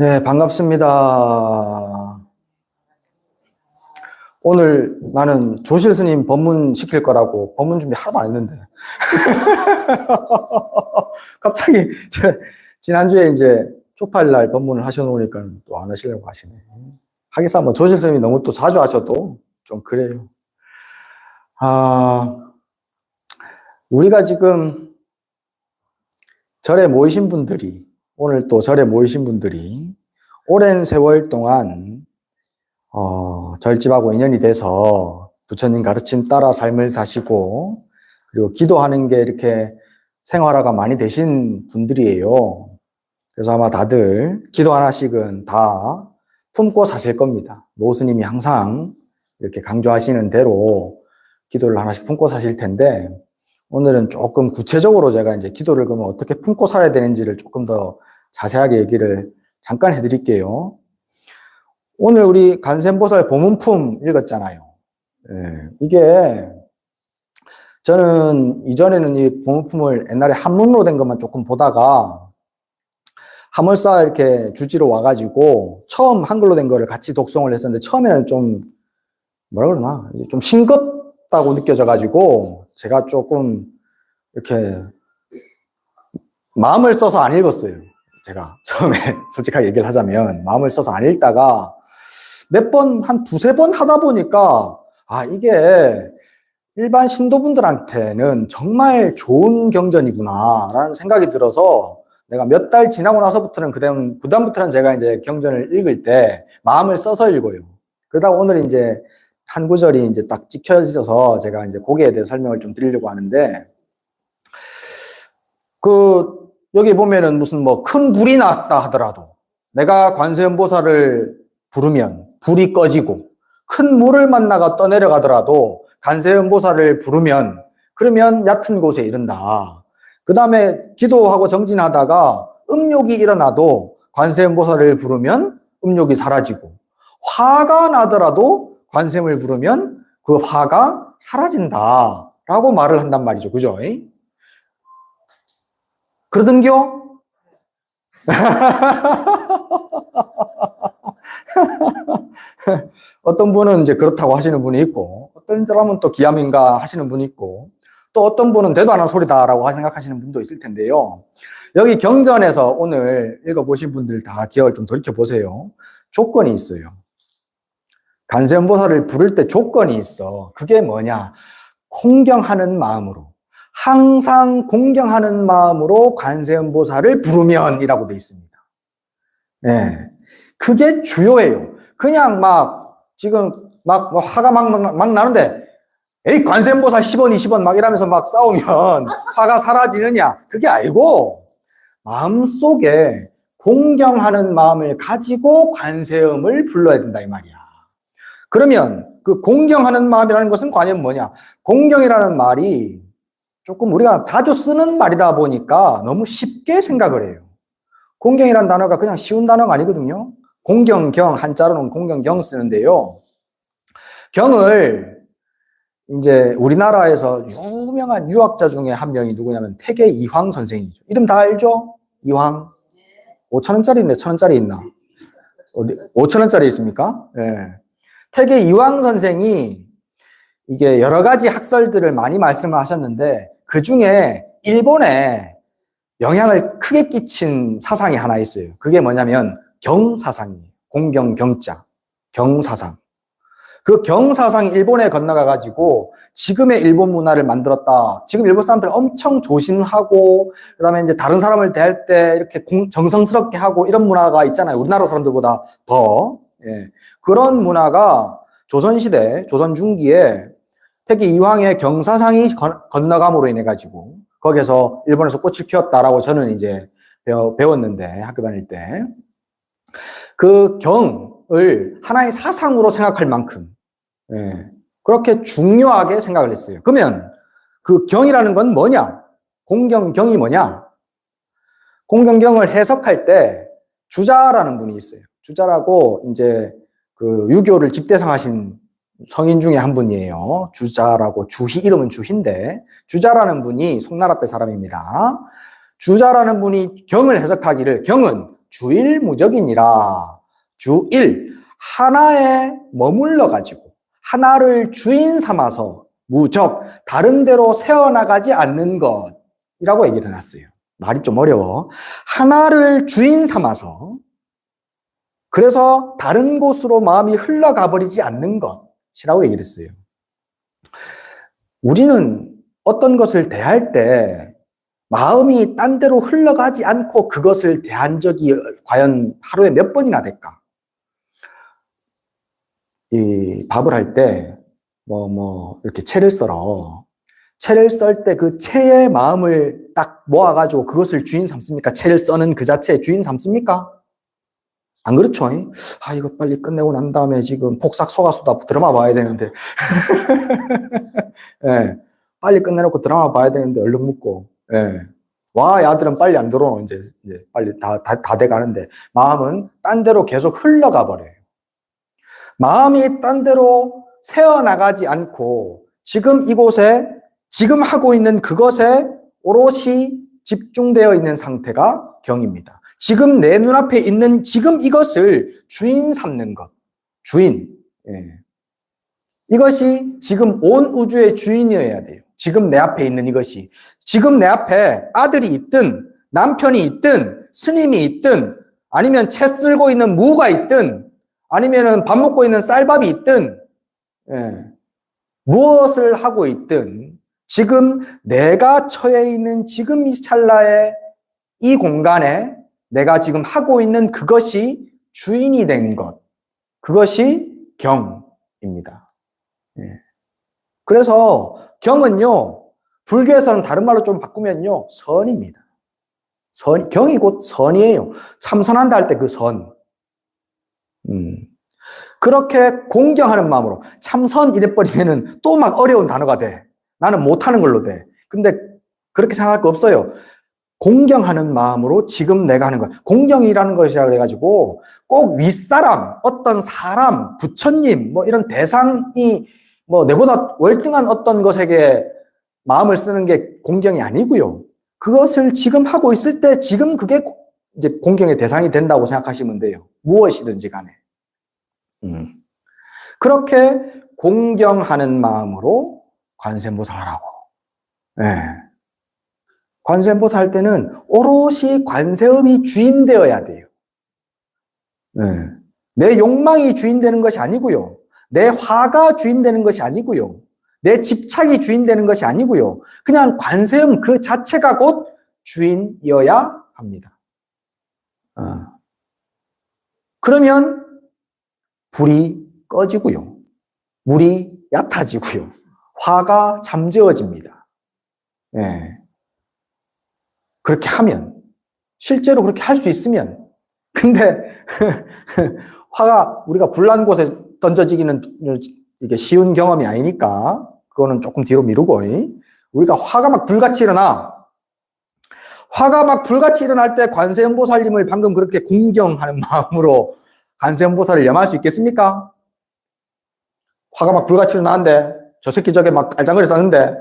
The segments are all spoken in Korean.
네, 반갑습니다. 오늘 나는 조실 스님 법문 시킬 거라고 법문 준비 하나도 안 했는데. 갑자기 지난주에 이제 쪽팔날 법문을 하셔놓으니까 또 안 하시려고 하시네. 하기사 뭐 조실 스님이 너무 또 자주 하셔도 좀 그래요. 우리가 지금 절에 모이신 분들이, 오늘 또 절에 모이신 분들이 오랜 세월 동안 절집하고 인연이 돼서 부처님 가르침 따라 삶을 사시고, 그리고 기도하는 게 이렇게 생활화가 많이 되신 분들이에요. 그래서 아마 다들 기도 하나씩은 다 품고 사실 겁니다. 노스님이 항상 이렇게 강조하시는 대로 기도를 하나씩 품고 사실 텐데, 오늘은 조금 구체적으로 제가 이제 기도를 그러면 어떻게 품고 살아야 되는지를 조금 더 자세하게 얘기를 잠깐 해드릴게요. 오늘 우리 관세음보살 보문품 읽었잖아요. 예, 이게 저는 이전에는 이 보문품을 옛날에 한문으로 된 것만 조금 보다가 하물사 이렇게 주지로 와가지고 처음 한글로 된 거를 같이 독송을 했었는데, 처음에는 좀 뭐라 그러나 좀 싱겁다고 느껴져가지고 제가 조금 이렇게 마음을 써서 안 읽었어요. 제가 처음에 솔직하게 얘기를 하자면 마음을 써서 안 읽다가 몇 번, 한 두세 번 하다 보니까 이게 일반 신도분들한테는 정말 좋은 경전이구나 라는 생각이 들어서, 내가 몇 달 지나고 나서부터는 그다음부터는 제가 이제 경전을 읽을 때 마음을 써서 읽어요. 그러다 오늘 이제 한 구절이 이제 딱 찍혀져서 제가 이제 거기에 대해 설명을 좀 드리려고 하는데, 여기 보면은 무슨 뭐 큰 불이 났다 하더라도 내가 관세음보살을 부르면 불이 꺼지고, 큰 물을 만나가 떠내려가더라도 관세음보살을 부르면 그러면 얕은 곳에 이른다. 그 다음에 기도하고 정진하다가 음욕이 일어나도 관세음보살을 부르면 음욕이 사라지고, 화가 나더라도 관세음을 부르면 그 화가 사라진다 라고 말을 한단 말이죠. 그죠? 그러던겨? 어떤 분은 이제 그렇다고 하시는 분이 있고, 어떤 사람은 또 기암인가 하시는 분이 있고, 또 어떤 분은 되도 않은 소리다라고 생각하시는 분도 있을 텐데요. 여기 경전에서 오늘 읽어보신 분들 다 기억을 좀 돌이켜보세요. 조건이 있어요. 관세음보살을 부를 때 조건이 있어. 그게 뭐냐? 공경하는 마음으로, 항상 공경하는 마음으로 관세음보살을 부르면 이라고 되어 있습니다. 네. 그게 주요해요. 그냥 지금 화가 막 나는데, 에이, 관세음보살 10원, 20원 막 이러면서 막 싸우면 화가 사라지느냐? 그게 아니고, 마음속에 공경하는 마음을 가지고 관세음을 불러야 된다, 이 말이야. 그러면 그 공경하는 마음이라는 것은 과연 뭐냐? 공경이라는 말이 조금 우리가 자주 쓰는 말이다 보니까 너무 쉽게 생각을 해요. 공경이라는 단어가 그냥 쉬운 단어가 아니거든요. 공경경, 한자로는 공경경 쓰는데요. 경을 이제 우리나라에서 유명한 유학자 중에 한 명이 누구냐면 태계 이황 선생이죠. 이름 다 알죠? 이황. 5,000원짜리 있네, 1,000원짜리 있나? 어디 5,000원짜리 있습니까? 네. 태계 이황 선생이 이게 여러 가지 학설들을 많이 말씀을 하셨는데, 그 중에 일본에 영향을 크게 끼친 사상이 하나 있어요. 그게 뭐냐면 경사상이에요. 공경 경자, 경사상. 그 경사상이 일본에 건너가가지고 지금의 일본 문화를 만들었다. 지금 일본 사람들 엄청 조심하고, 그 다음에 이제 다른 사람을 대할 때 이렇게 정성스럽게 하고 이런 문화가 있잖아요. 우리나라 사람들보다 더. 예. 그런 문화가 조선시대, 조선 중기에 태계 이황의 경사상이 건너감으로 인해가지고 거기서 일본에서 꽃을 피웠다라고 저는 이제 배웠는데, 학교 다닐 때. 그 경을 하나의 사상으로 생각할 만큼, 그렇게 중요하게 생각을 했어요. 그러면 그 경이라는 건 뭐냐? 공경경이 뭐냐? 공경경을 해석할 때 주자라는 분이 있어요. 주자라고 이제 그 유교를 집대성하신 성인 중에 한 분이에요. 주자라고, 이름은 주희인데, 주자라는 분이 송나라 때 사람입니다. 주자라는 분이 경을 해석하기를, 경은 주일무적이니라. 주일, 하나에 머물러 가지고 하나를 주인 삼아서 무적, 다른 데로 새어나가지 않는 것이라고 얘기를 해놨어요. 말이 좀 어려워. 하나를 주인 삼아서, 그래서 다른 곳으로 마음이 흘러가 버리지 않는 것이라고 얘기를 했어요. 우리는 어떤 것을 대할 때 마음이 딴 데로 흘러가지 않고 그것을 대한 적이 과연 하루에 몇 번이나 될까? 이 밥을 할 때 이렇게 채를 썰어. 채를 썰 때 그 채의 마음을 딱 모아가지고 그것을 주인 삼습니까? 채를 써는 그 자체의 주인 삼습니까? 안 그렇죠? 이거 빨리 끝내고 난 다음에 지금 복삭 속았수다 드라마 봐야 되는데. 예, 빨리 끝내놓고 드라마 봐야 되는데 얼른 묻고. 예. 와, 야들은 빨리 안 들어오고 이제 빨리 다 돼가는데 마음은 딴 데로 계속 흘러가 버려요. 마음이 딴 데로 새어나가지 않고 지금 이곳에, 지금 하고 있는 그것에 오롯이 집중되어 있는 상태가 경입니다. 지금 내 눈앞에 있는 지금 이것을 주인 삼는 것. 주인. 예. 이것이 지금 온 우주의 주인이어야 돼요. 지금 내 앞에 있는 이것이. 지금 내 앞에 아들이 있든 남편이 있든 스님이 있든 아니면 채 쓸고 있는 무가 있든 아니면 밥 먹고 있는 쌀밥이 있든, 예, 무엇을 하고 있든 지금 내가 처해 있는 지금 이 찰나에 이 공간에 내가 지금 하고 있는 그것이 주인이 된 것, 그것이 경입니다. 예. 그래서 경은요, 불교에서는 다른 말로 좀 바꾸면요, 선입니다. 경이 곧 선이에요. 참선한다 할 때 그 선. 그렇게 공경하는 마음으로 참선 이래버리면은 또 막 어려운 단어가 돼. 나는 못하는 걸로 돼. 근데 그렇게 생각할 거 없어요. 공경하는 마음으로 지금 내가 하는 거야. 공경이라는 것이라 그래가지고 꼭 윗사람, 어떤 사람, 부처님, 이런 대상이 내보다 월등한 어떤 것에게 마음을 쓰는 게 공경이 아니고요. 그것을 지금 하고 있을 때 지금 그게 이제 공경의 대상이 된다고 생각하시면 돼요. 무엇이든지 간에. 그렇게 공경하는 마음으로 관세음보살하라고. 네. 관세음보살 할 때는 오롯이 관세음이 주인 되어야 돼요. 네. 내 욕망이 주인 되는 것이 아니고요. 내 화가 주인 되는 것이 아니고요. 내 집착이 주인 되는 것이 아니고요. 그냥 관세음 그 자체가 곧 주인이어야 합니다. 그러면 불이 꺼지고요. 물이 얕아지고요. 화가 잠재워집니다. 예. 그렇게 하면, 실제로 그렇게 할 수 있으면, 근데 화가 우리가 불난 곳에 던져지기는 이게 쉬운 경험이 아니니까 그거는 조금 뒤로 미루고, 우리가 화가 막 불같이 일어나. 화가 막 불같이 일어날 때 관세음보살님을 방금 그렇게 공경하는 마음으로 관세음보살을 염할 수 있겠습니까? 화가 막 불같이 일어나는데 저 새끼 저게 막 깔짱거리 썼는데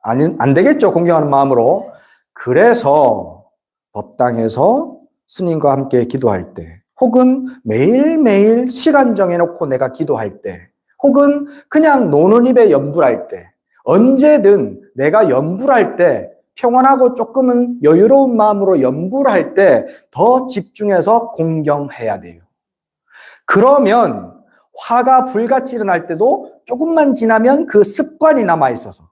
안 되겠죠, 공경하는 마음으로. 그래서 법당에서 스님과 함께 기도할 때, 혹은 매일매일 시간 정해놓고 내가 기도할 때, 혹은 그냥 노는 입에 염불할 때, 언제든 내가 염불할 때 평안하고 조금은 여유로운 마음으로 염불할 때 더 집중해서 공경해야 돼요. 그러면 화가 불같이 일어날 때도 조금만 지나면 그 습관이 남아있어서,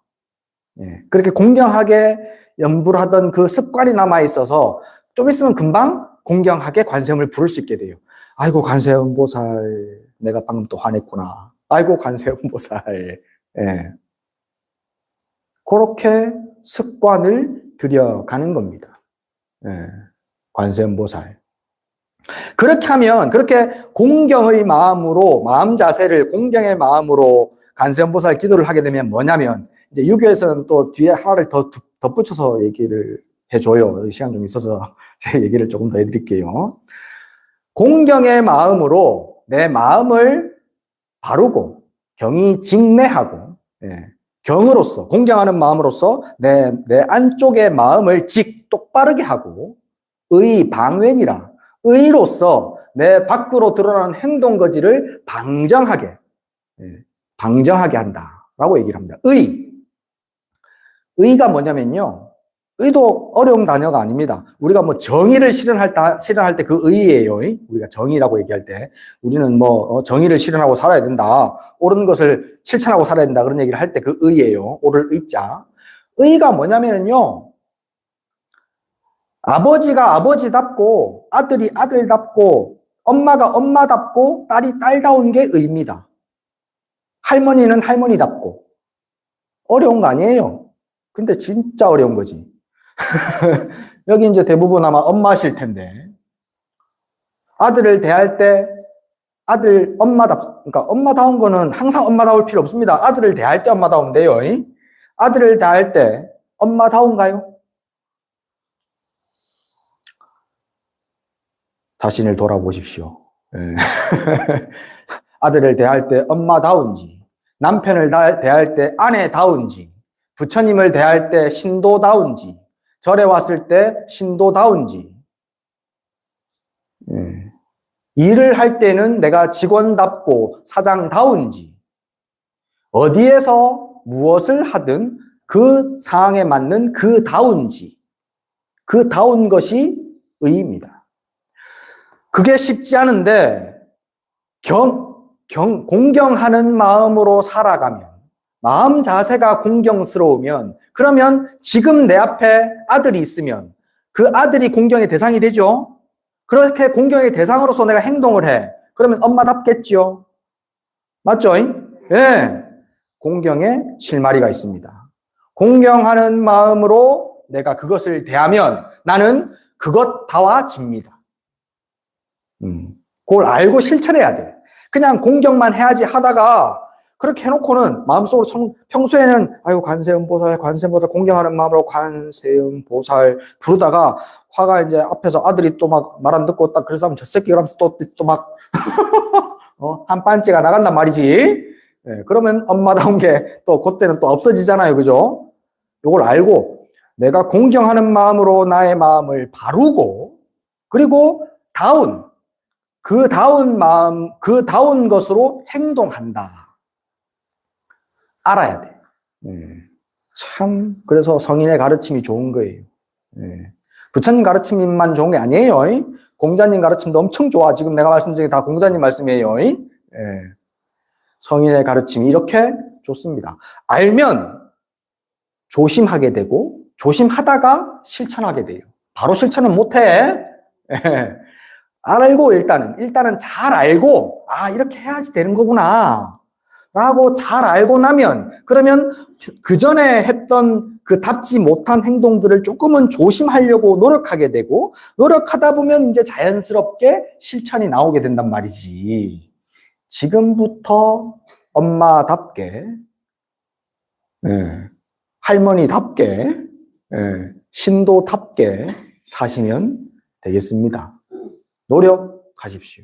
그렇게 공경하게 염불하던 그 습관이 남아있어서 좀 있으면 금방 공경하게 관세음을 부를 수 있게 돼요. 아이고 관세음보살, 내가 방금 또 화냈구나. 아이고 관세음보살. 그렇게 습관을 들여가는 겁니다. 관세음보살. 그렇게 하면, 그렇게 공경의 마음으로, 마음 자세를 공경의 마음으로 관세음보살 기도를 하게 되면 뭐냐면, 이제 유교에서는 또 뒤에 하나를 더 덧붙여서 얘기를 해줘요. 시간 좀 있어서 제 얘기를 조금 더 해드릴게요. 공경의 마음으로 내 마음을 바르고, 경이 직내하고, 경으로서, 공경하는 마음으로서 내 안쪽의 마음을 똑바르게 하고, 의 방웬이라, 의로서 내 밖으로 드러나는 행동 거지를 방정하게, 방정하게 한다라고 얘기를 합니다. 의가 뭐냐면요. 의도 어려운 단어가 아닙니다. 우리가 뭐 정의를 실현할 때 그 의예요. 우리가 정의라고 얘기할 때 우리는 뭐 정의를 실현하고 살아야 된다. 옳은 것을 실천하고 살아야 된다. 그런 얘기를 할 때 그 의예요. 옳을 의자. 의가 뭐냐면요. 아버지가 아버지답고 아들이 아들답고 엄마가 엄마답고 딸이 딸다운 게 의입니다. 할머니는 할머니답고. 어려운 거 아니에요. 근데 진짜 어려운 거지. 여기 이제 대부분 아마 엄마실 텐데, 아들을 대할 때 아들 그러니까 엄마다운 거는 항상 엄마다울 필요 없습니다. 아들을 대할 때 엄마다우면 돼요. 아들을 대할 때 엄마다운가요? 자신을 돌아보십시오. 아들을 대할 때 엄마다운지, 남편을 대할 때 아내다운지, 부처님을 대할 때 신도다운지, 절에 왔을 때 신도다운지, 일을 할 때는 내가 직원답고 사장다운지, 어디에서 무엇을 하든 그 상황에 맞는 그 다운지, 그 다운 것이 의입니다. 그게 쉽지 않은데 공경하는 마음으로 살아가면, 마음 자세가 공경스러우면, 그러면 지금 내 앞에 아들이 있으면 그 아들이 공경의 대상이 되죠. 그렇게 공경의 대상으로서 내가 행동을 해. 그러면 엄마답겠죠. 맞죠? 예. 공경의 실마리가 있습니다. 공경하는 마음으로 내가 그것을 대하면 나는 그것 다와집니다. 그걸 알고 실천해야 돼. 그냥 공경만 해야지 하다가 그렇게 해놓고는 마음속으로 평소에는 아유 관세음보살 공경하는 마음으로 관세음보살 부르다가 화가 이제 앞에서 아들이 또 막 말 안 듣고 딱 그래서 하면 저 새끼 그러면서 또 막 한 반째가 나간단 말이지. 네, 그러면 엄마다운 게 또 그때는 또 없어지잖아요. 그죠? 이걸 알고 내가 공경하는 마음으로 나의 마음을 바르고, 그리고 그 다운 것으로 행동한다. 알아야 돼. 참, 그래서 성인의 가르침이 좋은 거예요. 부처님 가르침만 좋은 게 아니에요. 공자님 가르침도 엄청 좋아. 지금 내가 말씀드린 게 다 공자님 말씀이에요. 성인의 가르침이 이렇게 좋습니다. 알면 조심하게 되고, 조심하다가 실천하게 돼요. 바로 실천은 못해. 알고 일단은 잘 알고, 아, 이렇게 해야지 되는 거구나 라고 잘 알고 나면, 그러면 그 전에 했던 그 답지 못한 행동들을 조금은 조심하려고 노력하게 되고, 노력하다 보면 이제 자연스럽게 실천이 나오게 된단 말이지. 지금부터 엄마답게, 할머니답게, 신도답게 사시면 되겠습니다. 노력하십시오.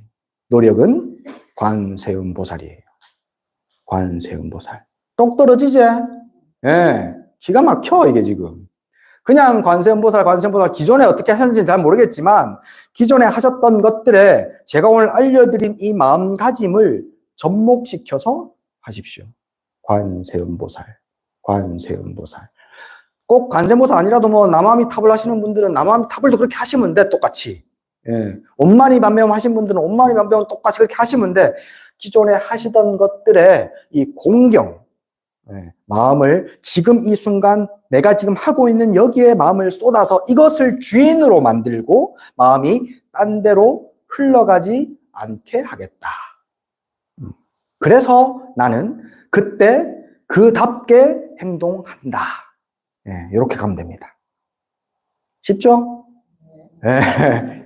노력은 관세음보살이에요. 관세음보살. 똑 떨어지지? 기가 막혀, 이게 지금. 그냥 관세음보살 기존에 어떻게 하셨는지 잘 모르겠지만, 기존에 하셨던 것들에 제가 오늘 알려드린 이 마음가짐을 접목시켜서 하십시오. 관세음보살. 꼭 관세음보살 아니라도 뭐 남아미탑을 하시는 분들은 남아미탑을도 그렇게 하시면 돼, 똑같이. 옴마니반매음 하신 분들은 옴마니반매음 똑같이 그렇게 하시면 돼. 기존에 하시던 것들에 이 공경, 마음을 지금 이 순간 내가 지금 하고 있는 여기에 마음을 쏟아서 이것을 주인으로 만들고 마음이 딴 데로 흘러가지 않게 하겠다. 그래서 나는 그때 그답게 행동한다. 이렇게 가면 됩니다. 쉽죠?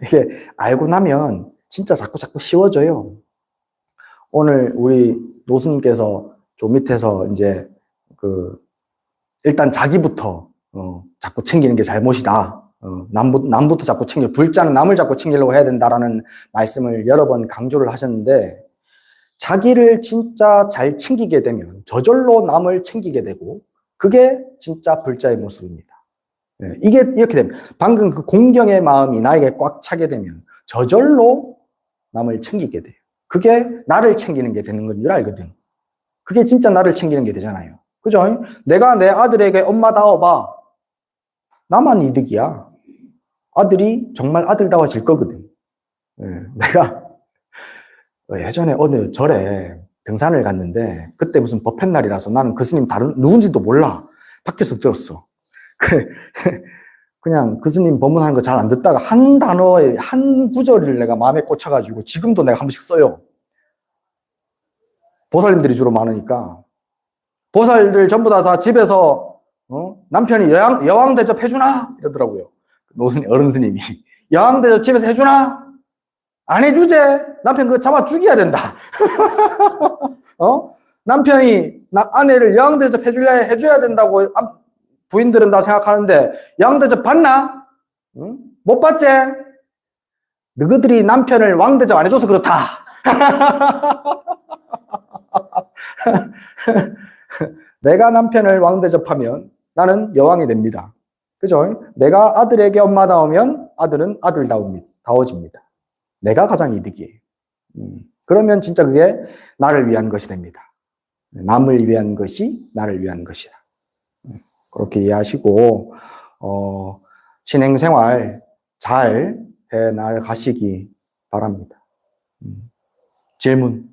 이게 알고 나면 진짜 자꾸 쉬워져요. 오늘 우리 노스님께서 저 밑에서 이제 일단 자기부터 자꾸 챙기는 게 잘못이다. 남부터 자꾸 불자는 남을 자꾸 챙기려고 해야 된다라는 말씀을 여러 번 강조를 하셨는데, 자기를 진짜 잘 챙기게 되면 저절로 남을 챙기게 되고, 그게 진짜 불자의 모습입니다. 이게 이렇게 되면 방금 그 공경의 마음이 나에게 꽉 차게 되면 저절로 남을 챙기게 돼요. 그게 나를 챙기는 게 되는 건 줄 알거든. 그게 진짜 나를 챙기는 게 되잖아요. 그죠? 내가 내 아들에게 엄마다워봐. 나만 이득이야. 아들이 정말 아들다워질 거거든. 내가 예전에 어느 절에 등산을 갔는데 그때 무슨 법회 날이라서 나는 그 스님 누군지도 몰라. 밖에서 들었어. 그래. 그냥 그 스님 법문하는 거 잘 안 듣다가 한 단어에 한 구절을 내가 마음에 꽂혀가지고 지금도 내가 한 번씩 써요. 보살님들이 주로 많으니까. 보살들 전부 다 집에서 남편이 여왕 대접 해주나? 이러더라고요. 노스님, 어른 스님이. 여왕 대접 집에서 해주나? 안 해주제? 남편 그거 잡아 죽여야 된다. 남편이 아내를 여왕 대접 해줘야 된다고 부인들은 다 생각하는데 여왕 대접 받나? 응? 못 받지? 너희들이 남편을 왕 대접 안 해줘서 그렇다. 내가 남편을 왕 대접하면 나는 여왕이 됩니다. 그죠? 내가 아들에게 엄마다우면 아들은 아들다워집니다. 내가 가장 이득이에요. 그러면 진짜 그게 나를 위한 것이 됩니다. 남을 위한 것이 나를 위한 것이라. 그렇게 이해하시고 신행생활 잘 해나가시기 바랍니다. 질문.